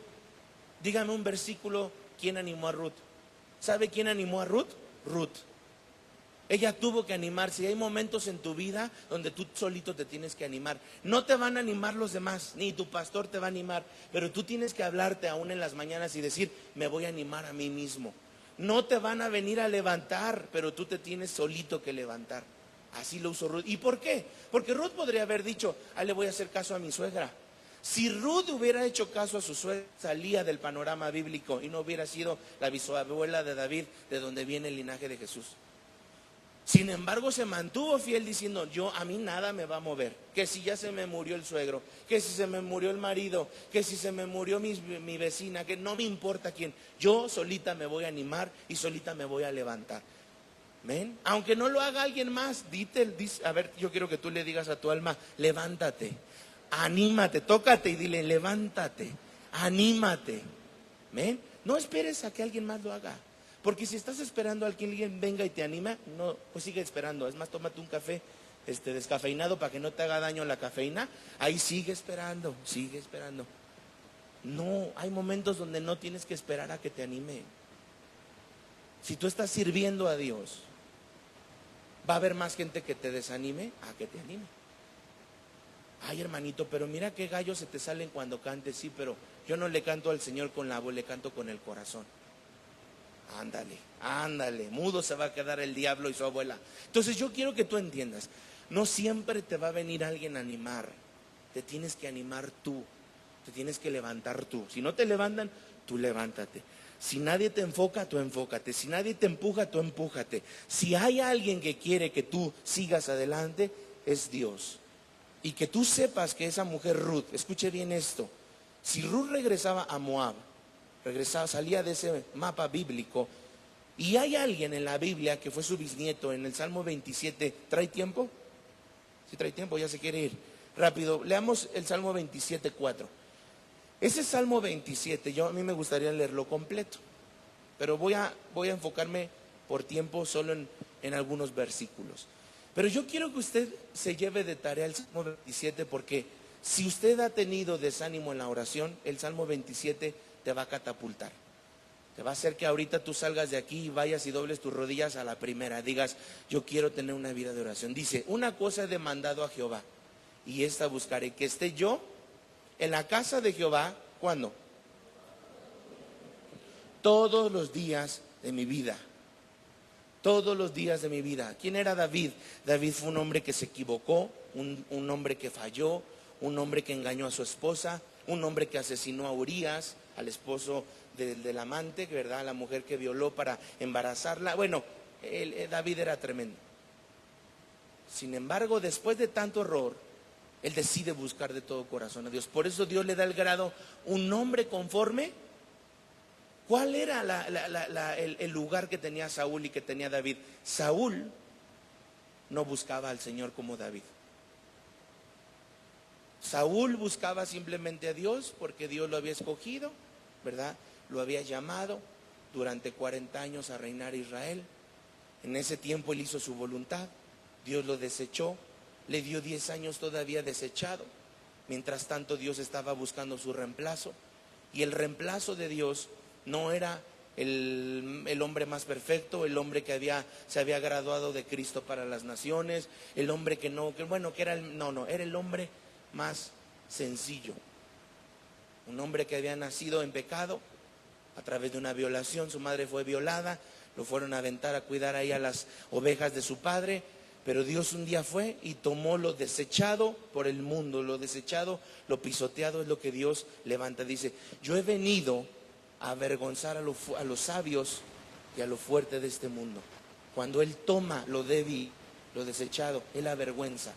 Dígame un versículo, ¿quién animó a Ruth? ¿Sabe quién animó a Ruth? Ruth. Ella tuvo que animarse. Y hay momentos en tu vida donde tú solito te tienes que animar. No te van a animar los demás, ni tu pastor te va a animar, pero tú tienes que hablarte aún en las mañanas y decir, me voy a animar a mí mismo. No te van a venir a levantar, pero tú te tienes solito que levantar. Así lo usó Ruth. ¿Y por qué? Porque Ruth podría haber dicho, le voy a hacer caso a mi suegra. Si Ruth hubiera hecho caso a su suegra, salía del panorama bíblico y no hubiera sido la bisabuela de David, de donde viene el linaje de Jesús. Sin embargo, se mantuvo fiel diciendo, a mí nada me va a mover. Que si ya se me murió el suegro, que si se me murió el marido, que si se me murió mi vecina, que no me importa quién. Yo solita me voy a animar y solita me voy a levantar. ¿Ven? Aunque no lo haga alguien más, a ver, yo quiero que tú le digas a tu alma, levántate, anímate, tócate y dile, levántate, anímate. ¿Ven? No esperes a que alguien más lo haga. Porque si estás esperando a que alguien venga y te anima, no, pues sigue esperando. Es más, tómate un café descafeinado para que no te haga daño la cafeína. Ahí sigue esperando, sigue esperando. No, hay momentos donde no tienes que esperar a que te anime. Si tú estás sirviendo a Dios, va a haber más gente que te desanime a que te anime. Ay, hermanito, pero mira qué gallos se te salen cuando cantes. Sí, pero yo no le canto al Señor con la voz, le canto con el corazón. Ándale, mudo se va a quedar el diablo y su abuela. Entonces yo quiero que tú entiendas, no siempre te va a venir alguien a animar. Te tienes que animar tú, te tienes que levantar tú. Si no te levantan, tú levántate. Si nadie te enfoca, tú enfócate. Si nadie te empuja, tú empújate. Si hay alguien que quiere que tú sigas adelante, es Dios. Y que tú sepas que esa mujer Ruth, escuche bien esto, si Ruth regresaba a Moab, salía de ese mapa bíblico, y hay alguien en la Biblia que fue su bisnieto en el Salmo 27, ¿trae tiempo? Si trae tiempo, ya se quiere ir. Rápido, leamos el Salmo 27, 4. Ese Salmo 27, a mí me gustaría leerlo completo, pero voy a enfocarme por tiempo solo en algunos versículos. Pero yo quiero que usted se lleve de tarea el Salmo 27, porque si usted ha tenido desánimo en la oración, el Salmo 27 te va a catapultar. Te va a hacer que ahorita tú salgas de aquí y vayas y dobles tus rodillas a la primera. Digas, yo quiero tener una vida de oración. Dice, una cosa he demandado a Jehová, y esta buscaré, que esté yo en la casa de Jehová, ¿cuándo? Todos los días de mi vida. Todos los días de mi vida. ¿Quién era David? David fue un hombre que se equivocó, un hombre que falló, un hombre que engañó a su esposa, un hombre que asesinó a Urías, al esposo del amante, ¿verdad? La mujer que violó para embarazarla. Bueno, David era tremendo. Sin embargo, después de tanto error, él decide buscar de todo corazón a Dios. Por eso Dios le da el grado, un hombre conforme. ¿Cuál era el lugar que tenía Saúl y que tenía David? Saúl no buscaba al Señor como David. Saúl buscaba simplemente a Dios porque Dios lo había escogido, ¿verdad? Lo había llamado durante 40 años a reinar Israel. En ese tiempo él hizo su voluntad. Dios lo desechó. Le dio 10 años todavía desechado. Mientras tanto Dios estaba buscando su reemplazo. Y el reemplazo de Dios no era el hombre más perfecto, el hombre que se había graduado de Cristo para las naciones, el hombre era el hombre más sencillo. Un hombre que había nacido en pecado a través de una violación. Su madre fue violada, lo fueron a aventar a cuidar ahí a las ovejas de su padre. Pero Dios un día fue y tomó lo desechado por el mundo, lo desechado, lo pisoteado es lo que Dios levanta. Dice, yo he venido a avergonzar a los sabios y a lo fuerte de este mundo. Cuando Él toma lo débil, lo desechado, Él avergüenza.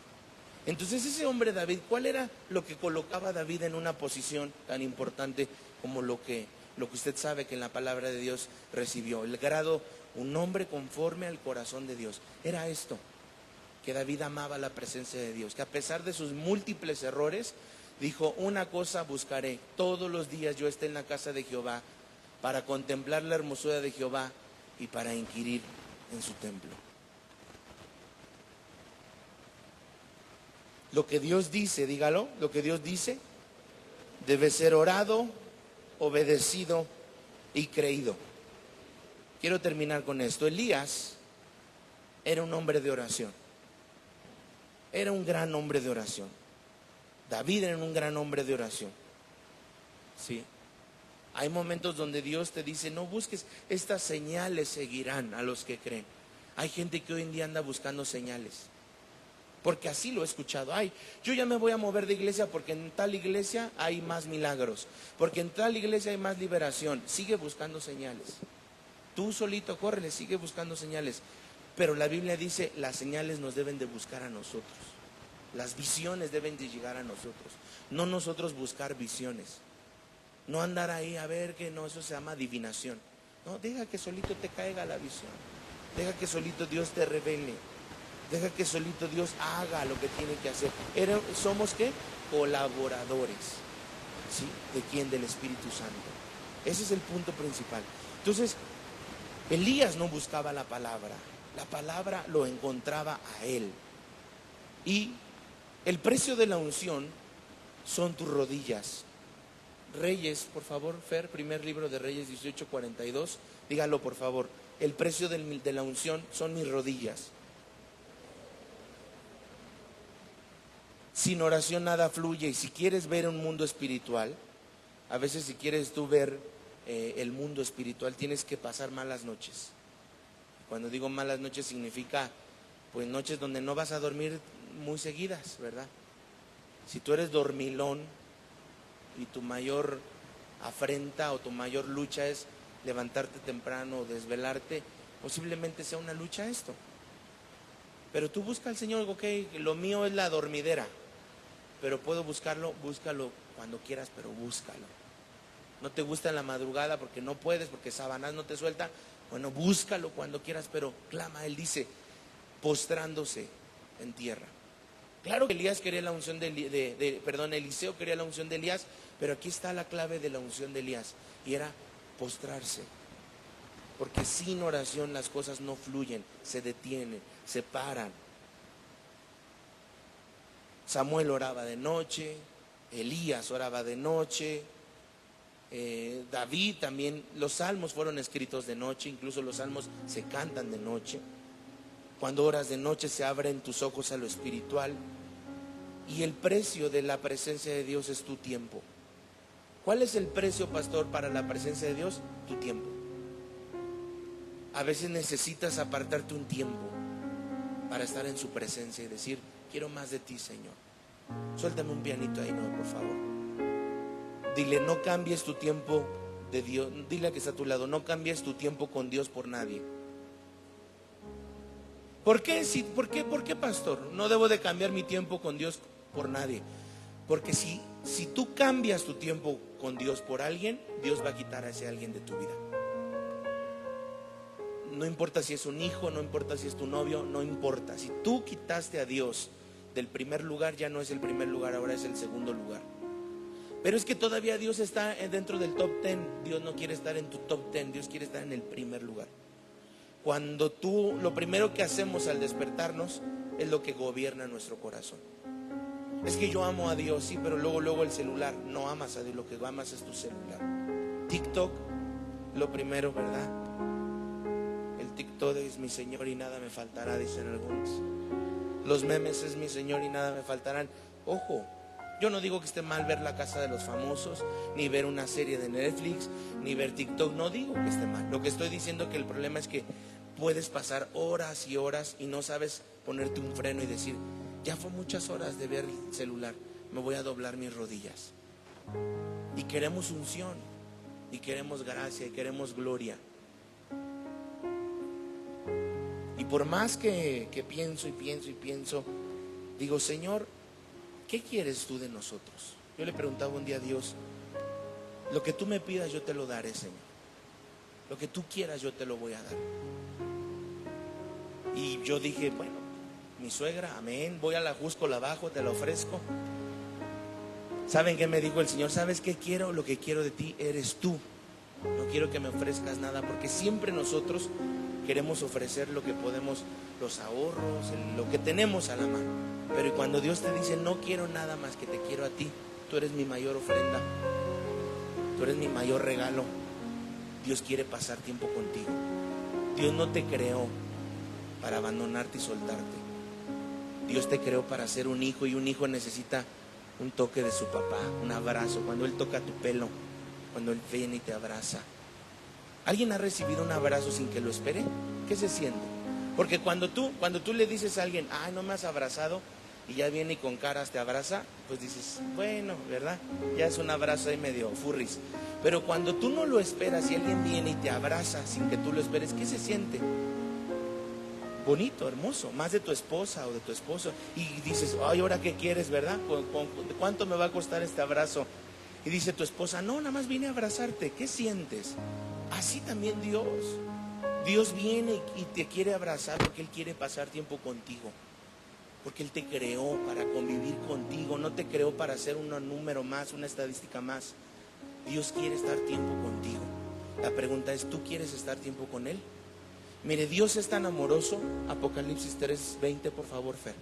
Entonces ese hombre David, ¿cuál era lo que colocaba a David en una posición tan importante como lo que usted sabe que en la palabra de Dios recibió? El grado, un hombre conforme al corazón de Dios. Era esto, que David amaba la presencia de Dios, que a pesar de sus múltiples errores, dijo, una cosa buscaré, todos los días yo esté en la casa de Jehová, para contemplar la hermosura de Jehová y para inquirir en su templo. Lo que Dios dice, dígalo, lo que Dios dice debe ser orado, obedecido y creído. Quiero terminar con esto. Elías era un hombre de oración. Era un gran hombre de oración. David era un gran hombre de oración. Sí. Hay momentos donde Dios te dice, no busques, estas señales seguirán a los que creen. Hay gente que hoy en día anda buscando señales, porque así lo he escuchado. Ay, yo ya me voy a mover de iglesia porque en tal iglesia hay más milagros, porque en tal iglesia hay más liberación. Sigue buscando señales. Tú solito córrele, sigue buscando señales. Pero la Biblia dice, las señales nos deben de buscar a nosotros. Las visiones deben de llegar a nosotros. No nosotros buscar visiones. No andar ahí a ver que no, eso se llama adivinación. No, deja que solito te caiga la visión. Deja que solito Dios te revele. Deja que solito Dios haga lo que tiene que hacer. ¿Somos qué? Colaboradores. ¿Sí? ¿De quién? Del Espíritu Santo. Ese es el punto principal. Entonces, Elías no buscaba la palabra lo encontraba a él. Y el precio de la unción son tus rodillas. Reyes, por favor, Fer, primer libro de Reyes 18:42, dígalo por favor. El precio de la unción son mis rodillas. Sin oración nada fluye. Y si quieres ver un mundo espiritual, a veces si quieres tú ver el mundo espiritual, tienes que pasar malas noches. Cuando digo malas noches significa pues noches donde no vas a dormir muy seguidas, ¿verdad? Si tú eres dormilón y tu mayor afrenta o tu mayor lucha es levantarte temprano o desvelarte, posiblemente sea una lucha esto. Pero tú busca al Señor, ok, lo mío es la dormidera, pero puedo buscarlo, búscalo cuando quieras, pero búscalo. No te gusta en la madrugada porque no puedes, porque Sabanás no te suelta, bueno, búscalo cuando quieras, pero clama. Él dice, postrándose en tierra. Claro que Elías quería la unción Eliseo quería la unción de Elías, pero aquí está la clave de la unción de Elías, y era postrarse. Porque sin oración las cosas no fluyen, se detienen, se paran. Samuel oraba de noche, Elías oraba de noche, David también. Los salmos fueron escritos de noche, incluso los salmos se cantan de noche. Cuando oras de noche se abren tus ojos a lo espiritual. Y el precio de la presencia de Dios es tu tiempo. ¿Cuál es el precio, pastor, para la presencia de Dios? Tu tiempo. A veces necesitas apartarte un tiempo para estar en su presencia y decir, quiero más de ti, Señor. Suéltame un pianito ahí, no, por favor. Dile, no cambies tu tiempo de Dios. Dile a que está a tu lado, no cambies tu tiempo con Dios por nadie. ¿Por qué, pastor? No debo de cambiar mi tiempo con Dios por nadie. Porque si tú cambias tu tiempo con Dios por alguien, Dios va a quitar a ese alguien de tu vida. No importa si es un hijo, no importa si es tu novio, no importa. Si tú quitaste a Dios del primer lugar, ya no es el primer lugar, ahora es el segundo lugar. Pero es que todavía Dios está dentro del top 10. Dios no quiere estar en tu top 10, Dios quiere estar en el primer lugar. Cuando lo primero que hacemos al despertarnos es lo que gobierna nuestro corazón. Es que yo amo a Dios, sí, pero luego el celular. No amas a Dios, lo que amas es tu celular. TikTok, lo primero, ¿verdad? El TikTok es mi Señor y nada me faltará, dicen algunos. Los memes es mi Señor y nada me faltarán. Ojo, yo no digo que esté mal ver La Casa de los Famosos, ni ver una serie de Netflix, ni ver TikTok. No digo que esté mal. Lo que estoy diciendo que el problema es que puedes pasar horas y horas y no sabes ponerte un freno y decir, ya fue muchas horas de ver el celular, me voy a doblar mis rodillas. Y queremos unción, y queremos gracia, y queremos gloria. Y por más que pienso, digo, Señor, ¿qué quieres tú de nosotros? Yo le preguntaba un día a Dios, lo que tú me pidas yo te lo daré, Señor. Lo que tú quieras yo te lo voy a dar. Y yo dije, bueno, mi suegra, amén, voy a la Jusco, la bajo, te la ofrezco. ¿Saben qué me dijo el Señor? ¿Sabes qué quiero? Lo que quiero de ti eres tú. No quiero que me ofrezcas nada, porque siempre nosotros queremos ofrecer lo que podemos, los ahorros, lo que tenemos a la mano. Pero cuando Dios te dice, no quiero nada más que te quiero a ti, tú eres mi mayor ofrenda, tú eres mi mayor regalo. Dios quiere pasar tiempo contigo. Dios no te creó para abandonarte y soltarte. Dios te creó para ser un hijo, y un hijo necesita un toque de su papá, un abrazo. Cuando Él toca tu pelo, cuando Él viene y te abraza. ¿Alguien ha recibido un abrazo sin que lo espere? ¿Qué se siente? Porque cuando tú le dices a alguien, ay, no me has abrazado, y ya viene y con caras te abraza, pues dices, bueno, ¿verdad? Ya es un abrazo ahí medio furris. Pero cuando tú no lo esperas y alguien viene y te abraza sin que tú lo esperes, ¿qué se siente? Bonito, hermoso, más de tu esposa o de tu esposo. Y dices, ay, ¿ahora qué quieres, verdad? ¿Cuánto me va a costar este abrazo? Y dice tu esposa, no, nada más vine a abrazarte. ¿Qué sientes? Así también Dios viene y te quiere abrazar porque Él quiere pasar tiempo contigo. Porque Él te creó para convivir contigo, no te creó para ser un número más, una estadística más. Dios quiere estar tiempo contigo. La pregunta es, ¿tú quieres estar tiempo con Él? Mire, Dios es tan amoroso. Apocalipsis 3:20, por favor, Fer.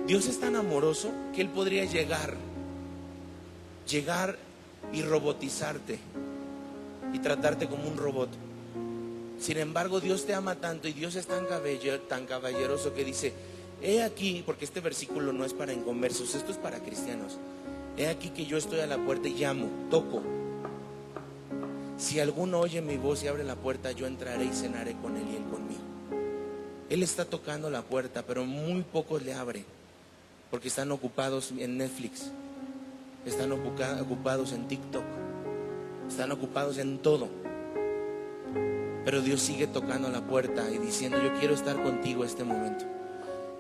Dios es tan amoroso que Él podría llegar y robotizarte y tratarte como un robot. Sin embargo, Dios te ama tanto y Dios es tan caballeroso que dice, he aquí, porque este versículo no es para inconversos, esto es para cristianos. He aquí que yo estoy a la puerta y llamo, toco. Si alguno oye mi voz y abre la puerta, yo entraré y cenaré con él y él conmigo. Él está tocando la puerta, pero muy pocos le abren, porque están ocupados en Netflix, están ocupados en TikTok, están ocupados en todo. Pero Dios sigue tocando la puerta y diciendo: yo quiero estar contigo este momento,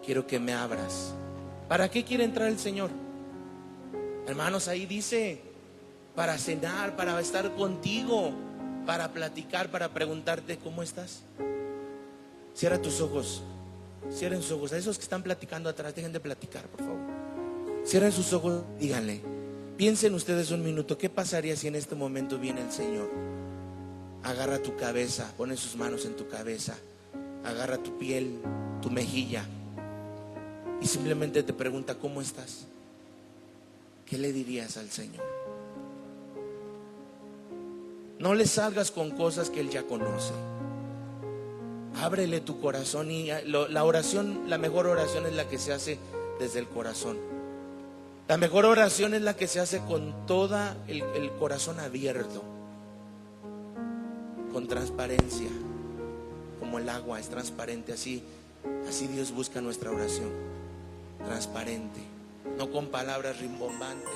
quiero que me abras. ¿Para qué quiere entrar el Señor? Hermanos, ahí dice: para cenar, para estar contigo, para platicar, para preguntarte cómo estás. Cierra tus ojos, cierren sus ojos. A esos que están platicando atrás, dejen de platicar, por favor. Cierren sus ojos, díganle. Piensen ustedes un minuto, ¿qué pasaría si en este momento viene el Señor? Agarra tu cabeza, pone sus manos en tu cabeza, agarra tu piel, tu mejilla, y simplemente te pregunta: ¿cómo estás? ¿Qué le dirías al Señor? No le salgas con cosas que Él ya conoce. Ábrele tu corazón. Y la oración, la mejor oración es la que se hace desde el corazón. La mejor oración es la que se hace con todo el corazón abierto, con transparencia, como el agua es transparente. Así Dios busca nuestra oración, transparente, no con palabras rimbombantes.